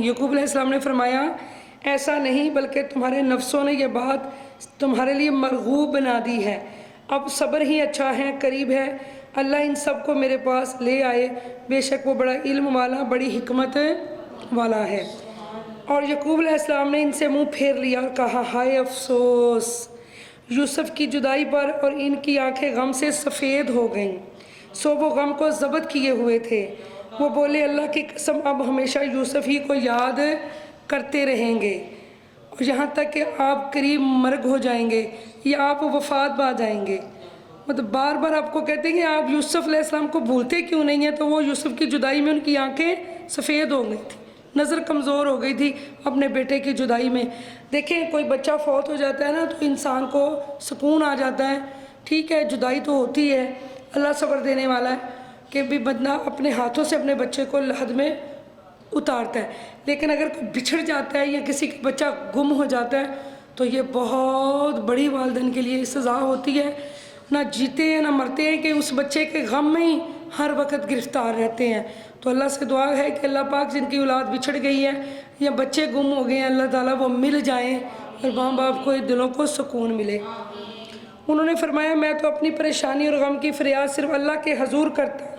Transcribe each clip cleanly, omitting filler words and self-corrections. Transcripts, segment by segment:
یعقوب علیہ السلام نے فرمایا ایسا نہیں بلکہ تمہارے نفسوں نے یہ بات تمہارے لیے مرغوب بنا دی ہے، اب صبر ہی اچھا ہے، قریب ہے اللہ ان سب کو میرے پاس لے آئے، بے شک وہ بڑا علم والا بڑی حکمت والا ہے۔ اور یعقوب علیہ السلام نے ان سے منہ پھیر لیا اور کہا ہائے افسوس یوسف کی جدائی پر، اور ان کی آنکھیں غم سے سفید ہو گئیں، سو وہ غم کو ضبط کیے ہوئے تھے۔ وہ بولے اللہ کی قسم اب ہمیشہ یوسف ہی کو یاد کرتے رہیں گے، اور یہاں تک کہ آپ قریب مرگ ہو جائیں گے یا آپ وفات پا جائیں گے۔ مطلب بار بار آپ کو کہتے ہیں کہ آپ یوسف علیہ السلام کو بھولتے کیوں نہیں ہیں، تو وہ یوسف کی جدائی میں ان کی آنکھیں سفید ہو گئی تھی، نظر کمزور ہو گئی تھی اپنے بیٹے کی جدائی میں۔ دیکھیں کوئی بچہ فوت ہو جاتا ہے نا تو انسان کو سکون آ جاتا ہے، ٹھیک ہے جدائی تو ہوتی ہے، اللہ صبر دینے والا ہے کہ بھی بندہ اپنے ہاتھوں سے اپنے بچے کو لحد میں اتارتا ہے، لیکن اگر کوئی بچھڑ جاتا ہے یا کسی کا بچہ گم ہو جاتا ہے تو یہ بہت بڑی والدین کے لیے سزا ہوتی ہے، نہ جیتے ہیں نہ مرتے ہیں کہ اس بچے کے غم میں ہی ہر وقت گرفتار رہتے ہیں۔ تو اللہ سے دعا ہے کہ اللہ پاک جن کی اولاد بچھڑ گئی ہے یا بچے گم ہو گئے ہیں اللہ تعالیٰ وہ مل جائیں اور ماں باپ کو دلوں کو سکون ملے۔ انہوں نے فرمایا میں تو اپنی پریشانی اور غم کی فریاد صرف اللہ کے حضور کرتا ہوں۔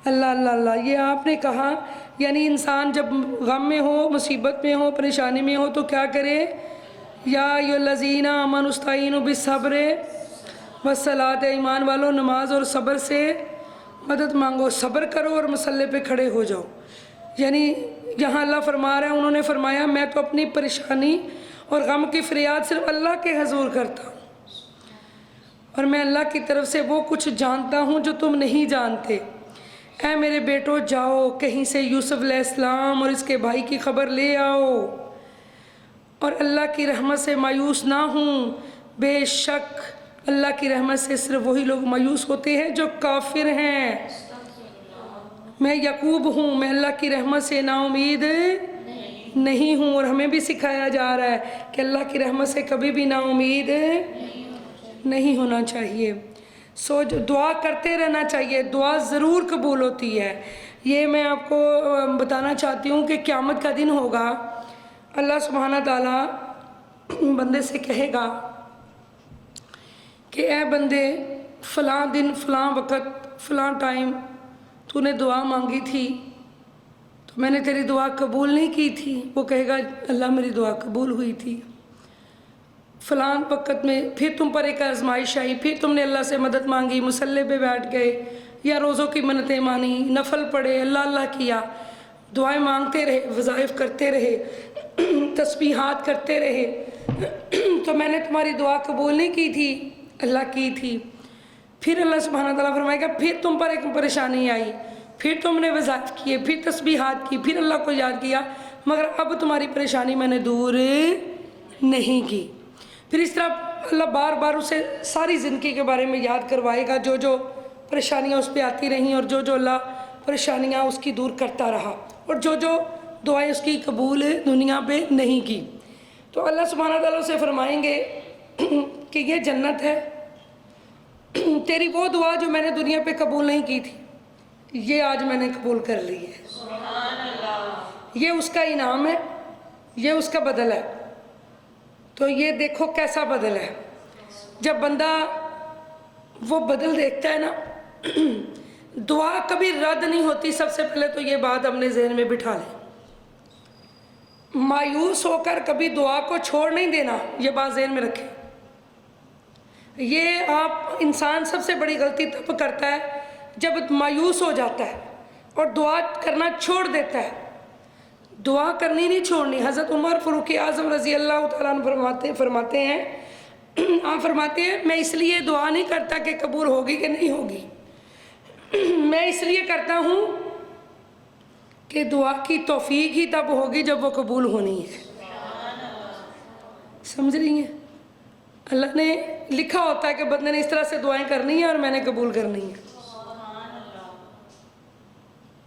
اللہ اللہ اللہ، یہ آپ نے کہا یعنی انسان جب غم میں ہو، مصیبت میں ہو، پریشانی میں ہو تو کیا کرے؟ یا ایھا الذین آمنوا استعینوا بالصبر والصلاۃ، ایمان والو نماز اور صبر سے مدد مانگو، صبر کرو اور مسلح پہ کھڑے ہو جاؤ۔ یعنی یہاں اللہ فرما رہے ہیں، انہوں نے فرمایا میں تو اپنی پریشانی اور غم کی فریاد صرف اللہ کے حضور کرتا ہوں، اور میں اللہ کی طرف سے وہ کچھ جانتا ہوں جو تم نہیں جانتے۔ اے میرے بیٹو جاؤ کہیں سے یوسف علیہ السلام اور اس کے بھائی کی خبر لے آؤ، اور اللہ کی رحمت سے مایوس نہ ہوں، بے شک اللہ کی رحمت سے صرف وہی لوگ مایوس ہوتے ہیں جو کافر ہیں۔ میں یعقوب ہوں، میں اللہ کی رحمت سے نا امید نہیں ہوں، اور ہمیں بھی سکھایا جا رہا ہے کہ اللہ کی رحمت سے کبھی بھی نا امید نہیں ہونا چاہیے۔ سو دعا کرتے رہنا چاہیے، دعا ضرور قبول ہوتی ہے۔ یہ میں آپ کو بتانا چاہتی ہوں کہ قیامت کا دن ہوگا، اللہ سبحانہ تعالیٰ بندے سے کہے گا کہ اے بندے فلاں دن فلاں وقت فلاں ٹائم تو نے دعا مانگی تھی تو میں نے تیری دعا قبول نہیں کی تھی۔ وہ کہے گا اللہ میری دعا قبول ہوئی تھی۔ فلاں وقت میں پھر تم پر ایک آزمائش آئی، پھر تم نے اللہ سے مدد مانگی، مصلے پہ بیٹھ گئے یا روزوں کی منتیں مانی، نفل پڑھے، اللہ اللہ کیا، دعائیں مانگتے رہے، وظائف کرتے رہے، تسبیحات کرتے رہے، تو میں نے تمہاری دعا قبول نہیں کی تھی، اللہ کی تھی۔ پھر اللہ سبحانہ تعالیٰ فرمائے گا پھر تم پر ایک پریشانی آئی، پھر تم نے وظائف کیے، پھر تسبیحات کی، پھر اللہ کو یاد کیا، مگر اب تمہاری پریشانی میں نے دور نہیں کی۔ پھر اس طرح اللہ بار بار اسے ساری زندگی کے بارے میں یاد کروائے گا، جو جو پریشانیاں اس پہ آتی رہیں اور جو جو اللہ پریشانیاں اس کی دور کرتا رہا، اور جو جو دعائیں اس کی قبول دنیا پہ نہیں کی۔ تو اللہ سبحانہ تعالیٰ سے فرمائیں گے کہ یہ جنت ہے، تیری وہ دعا جو میں نے دنیا پہ قبول نہیں کی تھی یہ آج میں نے قبول کر لی ہے، یہ اس کا انعام ہے، یہ اس کا بدل ہے۔ تو یہ دیکھو کیسا بدل ہے، جب بندہ وہ بدل دیکھتا ہے نا، دعا کبھی رد نہیں ہوتی۔ سب سے پہلے تو یہ بات اپنے ذہن میں بٹھا لیں، مایوس ہو کر کبھی دعا کو چھوڑ نہیں دینا، یہ بات ذہن میں رکھیں۔ یہ آپ انسان سب سے بڑی غلطی تب کرتا ہے جب مایوس ہو جاتا ہے اور دعا کرنا چھوڑ دیتا ہے۔ دعا کرنی نہیں چھوڑنی۔ حضرت عمر فاروق اعظم رضی اللہ تعالیٰ عنہ فرماتے ہیں، آپ فرماتے ہیں میں اس لیے دعا نہیں کرتا کہ قبول ہوگی کہ نہیں ہوگی، میں اس لیے کرتا ہوں کہ دعا کی توفیق ہی تب ہوگی جب وہ قبول ہونی ہے۔ سمجھ رہی ہیں؟ اللہ نے لکھا ہوتا ہے کہ بندے نے اس طرح سے دعائیں کرنی ہیں اور میں نے قبول کرنی ہے۔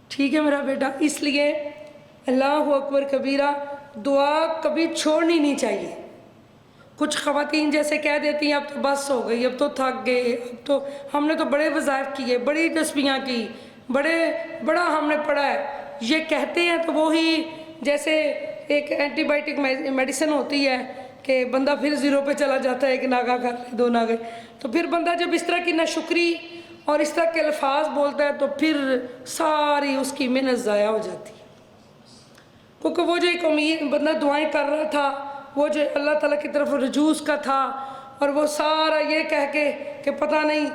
ٹھیک ہے میرا بیٹا، اس لیے اللہ اکبر کبیرہ، دعا کبھی چھوڑنی نہیں چاہیے۔ کچھ خواتین جیسے کہہ دیتی ہیں اب تو بس ہو گئی، اب تو تھک گئے، اب تو ہم نے تو بڑے وظائف کیے، بڑی تسبیحاں کی، بڑا ہم نے پڑھا ہے، یہ کہتے ہیں تو وہی جیسے ایک اینٹی بائیوٹک میڈیسن ہوتی ہے کہ بندہ پھر زیرو پہ چلا جاتا ہے، ایک ناغہ کر لے، دو ناغے، تو پھر بندہ جب اس طرح کی ناشکری اور اس طرح کے الفاظ بولتا ہے تو پھر ساری اس کی محنت ضائع ہو جاتی ہے، کیونکہ وہ جو ایک امید بندہ دعائیں کر رہا تھا، وہ جو اللہ تعالیٰ کی طرف رجوع کا تھا، اور وہ سارا یہ کہہ کے کہ پتہ نہیں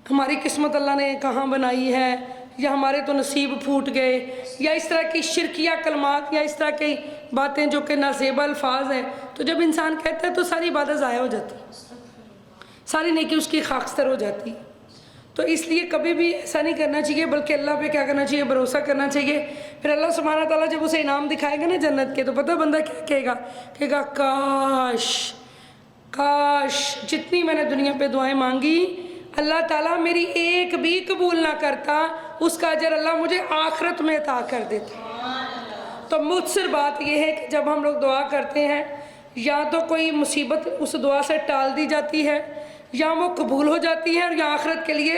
ہماری قسمت اللہ نے کہاں بنائی ہے، یا ہمارے تو نصیب پھوٹ گئے، یا اس طرح کی شرکیہ کلمات یا اس طرح کی باتیں جو کہ نازیبا الفاظ ہیں، تو جب انسان کہتا ہے تو ساری عبادت ضائع ہو جاتی ہے، ساری نیکی اس کی خاکستر ہو جاتی ہے۔ تو اس لیے کبھی بھی ایسا نہیں کرنا چاہیے، بلکہ اللہ پہ کیا کرنا چاہیے، بھروسہ کرنا چاہیے۔ پھر اللہ سبحانہ تعالیٰ جب اسے انعام دکھائے گا نا جنت کے، تو پتہ بندہ کیا کہے گا کاش جتنی میں نے دنیا پہ دعائیں مانگی اللہ تعالیٰ میری ایک بھی قبول نہ کرتا، اس کا اجر اللہ مجھے آخرت میں عطا کر دیتا۔ تو مؤثر بات یہ ہے کہ جب ہم لوگ دعا کرتے ہیں، یا تو کوئی مصیبت اس دعا سے ٹال دی جاتی ہے، یا وہ قبول ہو جاتی ہے، اور یا آخرت کے لیے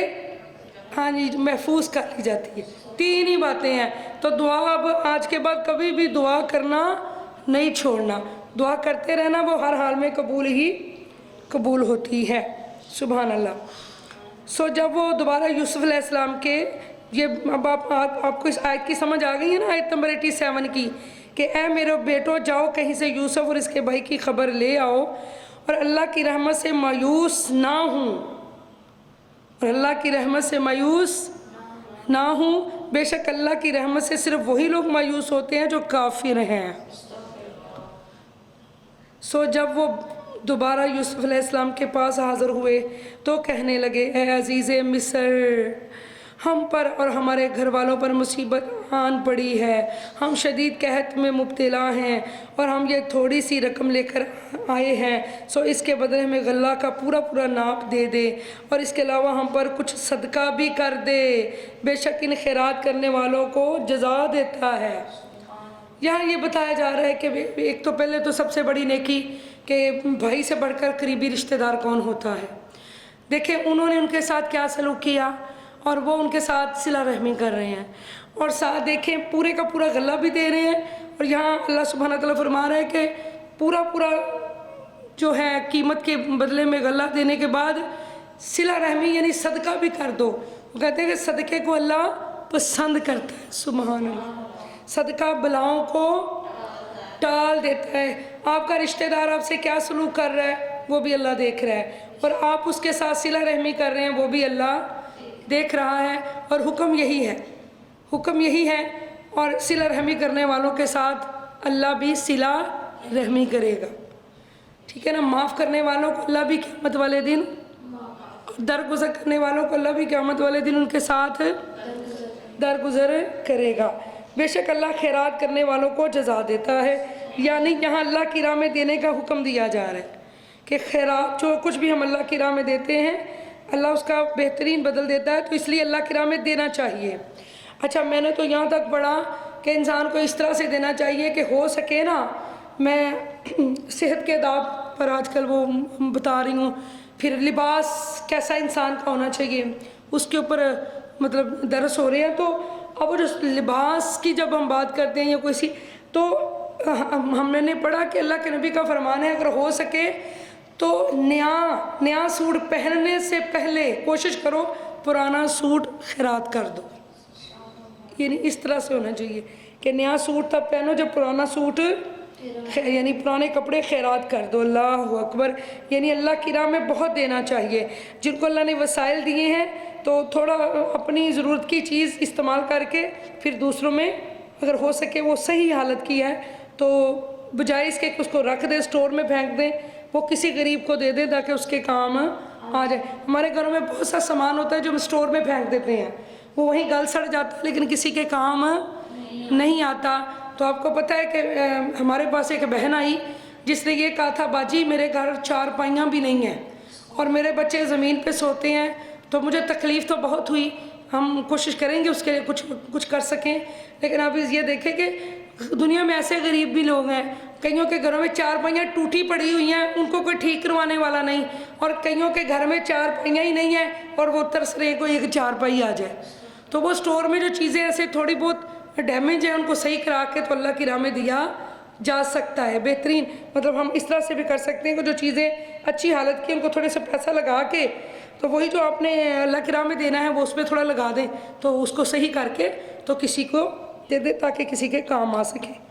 محفوظ کر لی جاتی ہے۔ تین ہی باتیں ہیں۔ تو دعا اب آج کے بعد کبھی بھی دعا کرنا نہیں چھوڑنا، دعا کرتے رہنا، وہ ہر حال میں قبول ہوتی ہے۔ سبحان اللہ۔ جب وہ دوبارہ یوسف علیہ السلام کے یہ اب آپ کو اس آیت کی سمجھ آ گئی ہے نا، آیت نمبر 87 کی، کہ اے میرے بیٹو جاؤ کہیں سے یوسف اور اس کے بھائی کی خبر لے آؤ، اور اللہ کی رحمت سے مایوس نہ ہوں، اور اللہ کی رحمت سے مایوس نہ ہوں، بے شک اللہ کی رحمت سے صرف وہی لوگ مایوس ہوتے ہیں جو کافر ہیں۔ جب وہ دوبارہ یوسف علیہ السلام کے پاس حاضر ہوئے تو کہنے لگے، اے عزیز مصر، ہم پر اور ہمارے گھر والوں پر مصیبت آن پڑی ہے، ہم شدید قحط میں مبتلا ہیں، اور ہم یہ تھوڑی سی رقم لے کر آئے ہیں، اس کے بدلے ہمیں غلہ کا پورا ناپ دے دے، اور اس کے علاوہ ہم پر کچھ صدقہ بھی کر دے، بے شک ان خیرات کرنے والوں کو جزا دیتا ہے۔ یہاں یہ بتایا جا رہا ہے کہ ایک تو پہلے تو سب سے بڑی نیکی کہ بھائی سے بڑھ کر قریبی رشتہ دار کون ہوتا ہے۔ دیکھیں انہوں نے ان کے ساتھ کیا سلوک کیا، اور وہ ان کے ساتھ صلہ رحمی کر رہے ہیں، اور ساتھ دیکھیں پورے کا پورا غلہ بھی دے رہے ہیں، اور یہاں اللہ سبحانہ تعالیٰ فرما رہا ہے کہ پورا جو ہے قیمت کے بدلے میں غلہ دینے کے بعد صلہ رحمی یعنی صدقہ بھی کر دو۔ وہ کہتے ہیں کہ صدقے کو اللہ پسند کرتا ہے۔ سبحان اللہ۔ صدقہ بلاؤں کو ٹال دیتا ہے۔ آپ کا رشتہ دار آپ سے کیا سلوک کر رہا ہے وہ بھی اللہ دیکھ رہا ہے، اور آپ اس کے ساتھ صلہ رحمی کر رہے ہیں وہ بھی اللہ دیکھ رہا ہے، اور حکم یہی ہے، اور صلہ رحمی کرنے والوں کے ساتھ اللہ بھی صلہ رحمی کرے گا، ٹھیک ہے نا۔ معاف کرنے والوں کو اللہ بھی قیامت والے دن، درگزر کرنے والوں کو اللہ بھی قیامت والے دن ان کے ساتھ درگزر کرے گا۔ بے شک اللہ خیرات کرنے والوں کو جزا دیتا ہے، یعنی یہاں اللہ کی راہ میں دینے کا حکم دیا جا رہا ہے کہ خیرات جو کچھ بھی ہم اللہ کی راہ میں دیتے ہیں اللہ اس کا بہترین بدل دیتا ہے، تو اس لیے اللہ کی راہ میں دینا چاہیے۔ اچھا میں نے تو یہاں تک پڑھا کہ انسان کو اس طرح سے دینا چاہیے کہ ہو سکے نا، میں صحت کے آداب پر آج کل وہ بتا رہی ہوں، پھر لباس کیسا انسان کا ہونا چاہیے اس کے اوپر مطلب درس ہو رہے ہیں۔ تو اب وہ جو لباس کی جب ہم بات کرتے ہیں یا کوئی تو ہم نے پڑھا کہ اللہ کے نبی کا فرمان ہے اگر ہو سکے تو نیا سوٹ پہننے سے پہلے کوشش کرو پرانا سوٹ خیرات کر دو، یعنی اس طرح سے ہونا چاہیے کہ نیا سوٹ تب پہنو جب پرانا سوٹ یعنی پرانے کپڑے خیرات کر دو۔ اللہ اکبر، یعنی اللہ کی راہ میں بہت دینا چاہیے۔ جن کو اللہ نے وسائل دیے ہیں تو تھوڑا اپنی ضرورت کی چیز استعمال کر کے پھر دوسروں میں اگر ہو سکے وہ صحیح حالت کی ہے تو بجائے اس کے کہ اس کو رکھ دیں اسٹور میں پھینک دیں، وہ کسی غریب کو دے دیں تاکہ اس کے کام آ جائے۔ ہمارے گھروں میں بہت سا سامان ہوتا ہے جو ہم اسٹور میں پھینک دیتے ہیں، وہ وہیں گل سڑ جاتا ہے لیکن کسی کے کام نہیں آتا۔ تو آپ کو پتہ ہے کہ ہمارے پاس ایک بہن آئی جس نے یہ کہا تھا باجی میرے گھر 4 پائیاں بھی نہیں ہیں اور میرے بچے زمین پہ سوتے ہیں، تو مجھے تکلیف تو بہت ہوئی، ہم کوشش کریں گے اس کے لیے کچھ کر سکیں، لیکن آپ یہ دیکھیں کہ دنیا میں ایسے غریب بھی لوگ ہیں، کئیوں کے گھروں میں 4 پائیاں ٹوٹی پڑی ہوئی ہیں، ان کو کوئی ٹھیک کروانے والا نہیں، اور کئیوں کے گھر میں 4 پائیاں ہی نہیں ہیں اور وہ ترس رہے کوئی ایک 4 پائی آ جائے۔ تو وہ سٹور میں جو چیزیں ایسے تھوڑی بہت ڈیمیج ہے ان کو صحیح کرا کے تو اللہ کی راہ میں دیا جا سکتا ہے. بہترین مطلب ہم اس طرح سے بھی کر سکتے ہیں کہ جو چیزیں اچھی حالت کی ان کو تھوڑے سے پیسہ لگا کے تو وہی جو آپ نے اللہ کی راہ میں دینا ہے وہ اس پہ تھوڑا لگا دیں تو اس کو صحیح کر کے تو کسی کو دے دیں تاکہ کسی کے کام آ سکے.